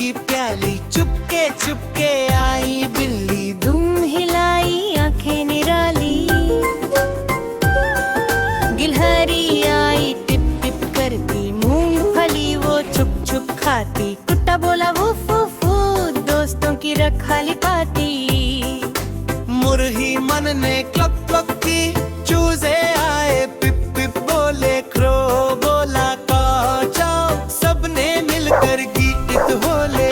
की प्याली चुपके चुपके आई बिल्ली, दुम हिलाई आंखें निराली। गिलहरी आई टिप टिप करती, मूंगफली वो छुप छुप खाती। कुत्ता बोला वूफ वूफ वूफ, दोस्तों की रखवाली पाती। मुर्गी मन ने क्लक क्लक की, चूजे आए पिप पिप बोले, क्रो बोला काव चाव, सबने मिलकर गीत बोले।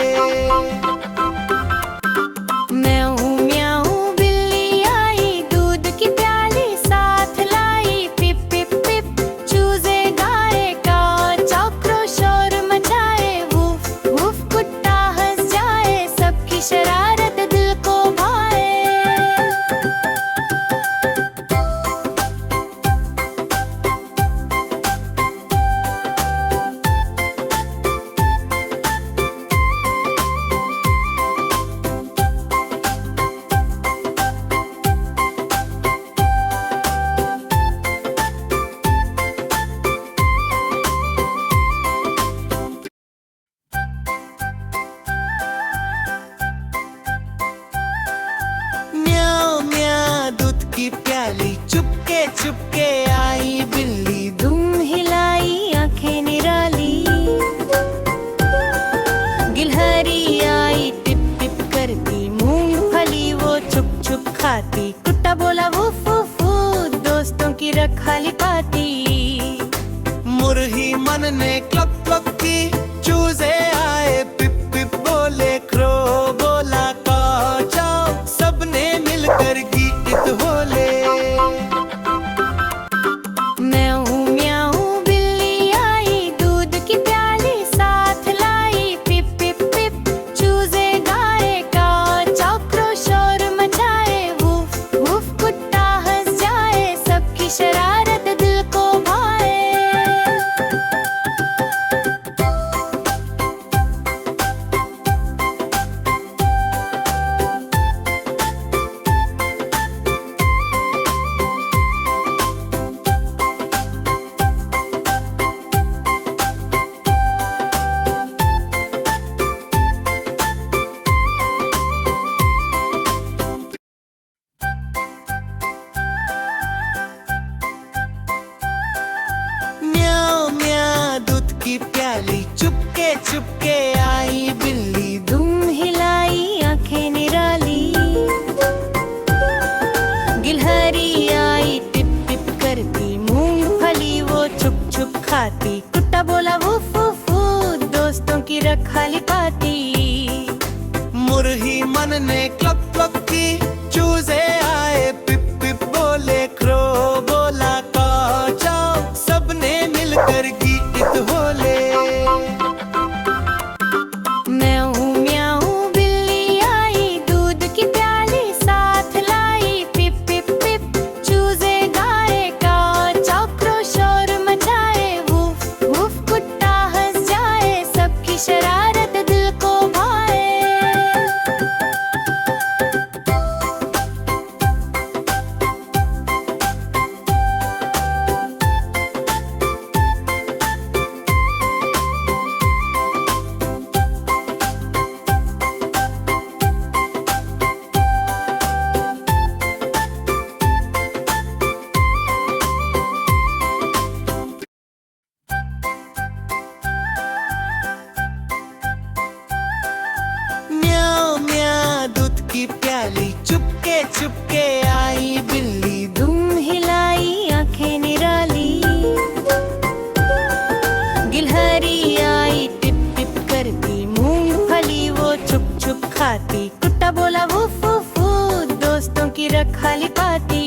म्याऊ म्याऊ बिल्ली आई, दूध की प्याली साथ लाई। पिप पिप पिप चूजे गाए, काव चाव क्रो शोर मचाए। वूफ वूफ कुत्ता हंस जाए, सबकी शरारत दिल को भाए। म्याऊ म्याऊ दूध की प्याली चुपके चुपके आई बिल्ली, दुम हिलाई आंखें निराली। गिलहरी आई टिप टिप करती, मूंगफली वो छुप छुप खाती। कुत्ता बोला वूफ वूफ वूफ, दोस्तों की रखवाली पाती। मुर्गी मन ने क्लक क्लक की, चूजे आए पिप पिप बोले, क्रो बोला काव चाव, सबने मिलकर गीत बोले। म्याऊ म्याऊ बिल्ली आई, दूध की प्याली साथ लाई। पिप पिप पिप चूजे गाए, काव चाव क्रो शोर मचाए। वूफ वूफ कुत्ता हंस जाए, सबकी शरारत दिल को भाए। म्याऊ म्याऊ दूध की प्याली चुपके चुपके आई बिल्ली, दुम हिलाई आंखें निराली। गिलहरी आई टिप टिप करती, मूंगफली वो छुप छुप खाती। कुत्ता बोला वूफ वूफ वूफ, दोस्तों की रखवाली पाती। मुर्गी मन ने क्लक क्लक की, चूजे आए पिप पिप बोले, क्रो बोला काव चाव, सबने मिलकर गीत बोले। म्याऊ म्याऊ बिल्ली आई, दूध की प्याली साथ लाई। पिप पिप पिप चूजे गाए, काव चाव क्रो शोर मचाए। वूफ वूफ कुत्ता हंस जाए, सबकी शरारत दिल को भाए। म्याऊ म्याऊ दूध की प्याली चुपके चुपके आई बिल्ली, दुम हिलाई आंखें निराली। गिलहरी आई टिप टिप करती, मूंगफली वो छुप छुप खाती। कुत्ता बोला वूफ वूफ वूफ, दोस्तों की रखवाली पाती।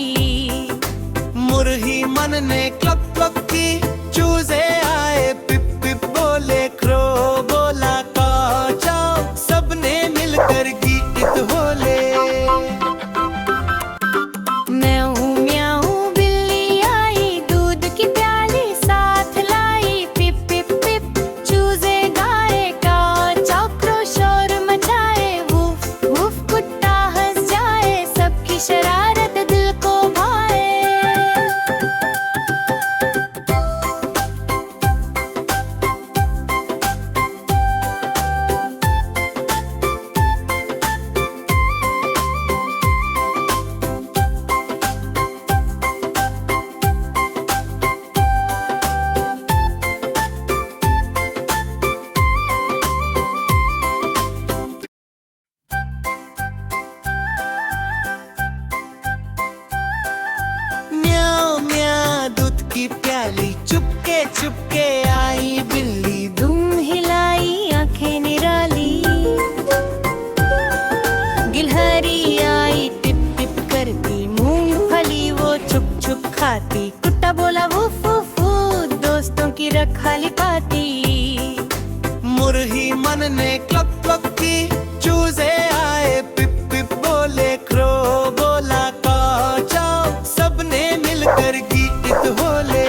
मुर्गी मन ने क्लक क्लक की, चूजे आए पिप पिप बोले, क्रो बोला काव चाव, सबने मिलकर गीत बोले। म्याऊ म्याऊ बिल्ली आई, दूध की प्याली साथ लाई। पिप पिप पिप चूजे गाए, काव चाव क्रो शोर मचाए। वूफ वूफ कुत्ता हंस जाए, सबकी शरारत दिल को भाए। की प्याली चुपके चुपके आई बिल्ली। दुम हिलाई आंखें निराली, गिलहरी आई टिप टिप करती, मूंगफली वो छुप छुप खाती। कुत्ता बोला वूफ वूफ वूफ, दोस्तों की रखवाली पाती। मुरही मन ने क्लक क्लक की, चूजे आए पिप पिप बोले, क्रो बोला काव चाव, सबने मिलकर गीत बोले।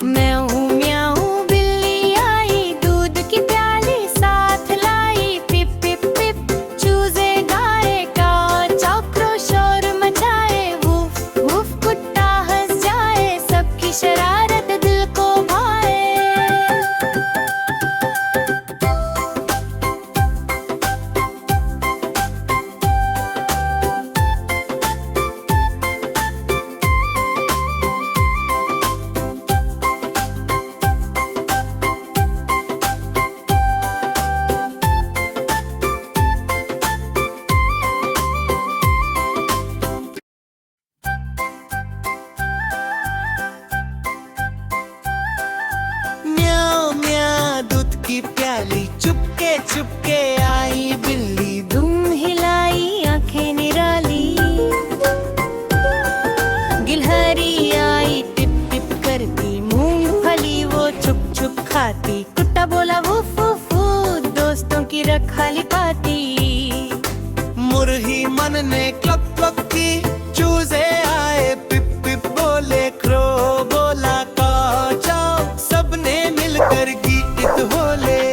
म्याऊ म्याऊ बिल्ली आई, दूध की प्याली साथ लाई। पिप पिप पिप चूजे गाए, काव चाव क्रो शोर मचाए। वूफ वूफ कुत्ता हंस जाए, सबकी शरारत दिल को भाए। म्याऊ म्याऊ दूध की प्याली चुपके चुपके आई बिल्ली। दुम हिलाई आंखें निराली, गिलहरी आई टिप टिप करती, मूंगफली वो छुप छुप खाती। कुत्ता बोला वूफ वूफ वूफ, दोस्तों की रखवाली पाती। मुरही मन ने क्लक क्लक की, चूजे आए पिप पिप बोले, क्रो बोला काव चाव, सबने मिलकर गीत बोले।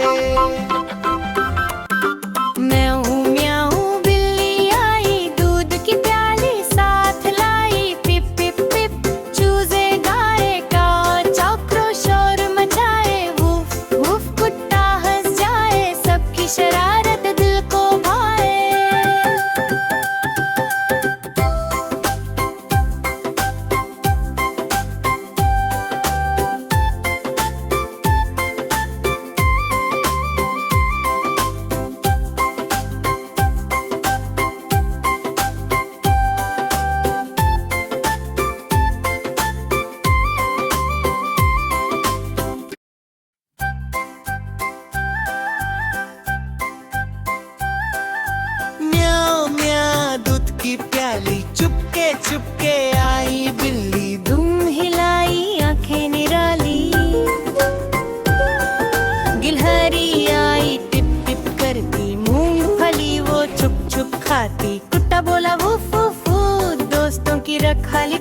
म्याऊ म्याऊ बिल्ली आई, दूध की प्याली साथ लाई। पिप पिप पिप चूजे गाए, काव चाव क्रो शोर मचाए। वूफ वूफ कुत्ता हंस जाए, सबकी शरारत दिल को भाए। म्याऊ म्याऊ दूध की प्याली चुपके चुपके आई बिल्ली। दुम हिलाई आंखें निराली, गिलहरी आई टिप टिप करती, मूंगफली वो छुप छुप खाती। कुत्ता बोला वूफ वूफ वूफ, दोस्तों की रखवाली